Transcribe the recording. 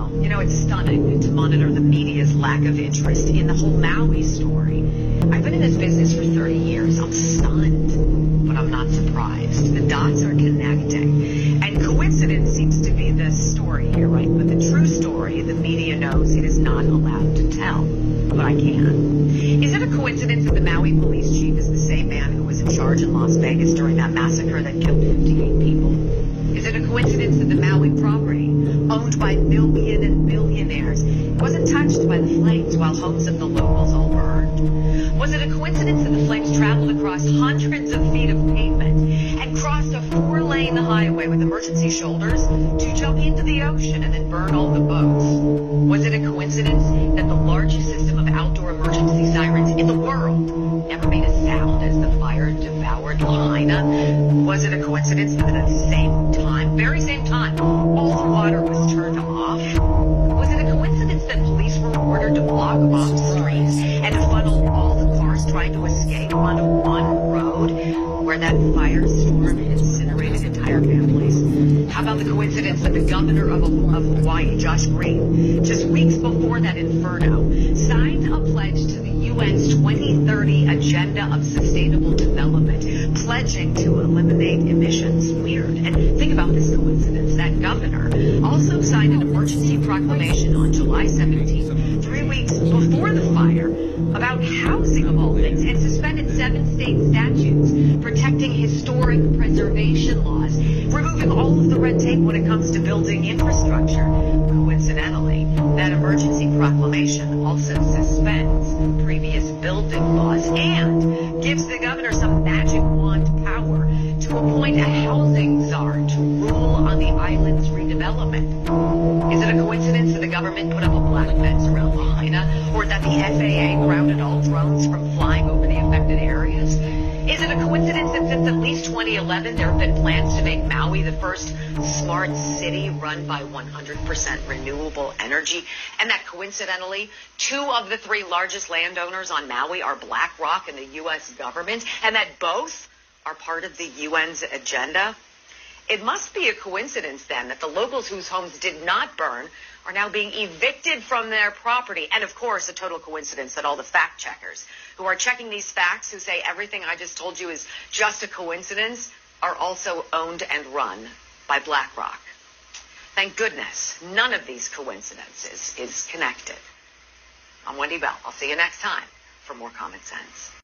Well, you know, it's stunning to monitor the media's lack of interest in the whole Maui story. I've been in this business for 30 years. I'm stunned, but I'm not surprised. The dots are connecting. And coincidence seems to be the story here, right? But the true story, the media knows it is not allowed to tell. But I can. Is it a coincidence that the Maui police chief is the same man who was in charge in Las Vegas during that massacre that killed 58 people? Is it a coincidence that the Maui property, owned by million and billionaires, wasn't touched by the flames while homes of the locals all burned? Was it a coincidence that the flames traveled across hundreds of feet of pavement and crossed a 4-lane highway with emergency shoulders to jump into the ocean and then burn all the boats? Was it a coincidence that the largest system of outdoor emergency sirens in the world never made a sound as the fire devoured Lahaina? Was it a coincidence that at the same time, very same time, all the water was turned off? Was it a coincidence that police were ordered to block off streets and to funnel all the cars trying to escape onto one road where that firestorm incinerated entire families? How about the coincidence that the governor of Hawaii, Josh Green, just weeks before that inferno, signed a pledge to the UN's 2030 Agenda of Sustainable Development, pledging to eliminate emissions? Weird. And think about this coincidence. That governor also signed an emergency proclamation on July 17th, 3 weeks before the fire, about housing of all things, and suspended 7 state statutes protecting historic preservation laws, removing all of the red tape when it comes to building infrastructure. Coincidentally, that emergency proclamation also suspends previous building laws and gives the governor some magic wand power to appoint a housing czar to rule on the island's redevelopment. Is it a coincidence that the government put up a black fence around Lahaina, or that the FAA grounded all drones from flying over the affected areas? Is it a coincidence that since at least 2011 there have been plans to make Maui the first smart city run by 100% renewable energy, and that coincidentally 2 of the 3 largest landowners on Maui are BlackRock and the U.S. government, and that both are part of the UN's agenda? It must be a coincidence then that the locals whose homes did not burn are now being evicted from their property. And of course, a total coincidence that all the fact checkers who are checking these facts, who say everything I just told you is just a coincidence, are also owned and run by BlackRock. Thank goodness none of these coincidences is connected. I'm Wendy Bell. I'll see you next time for more Common Sense.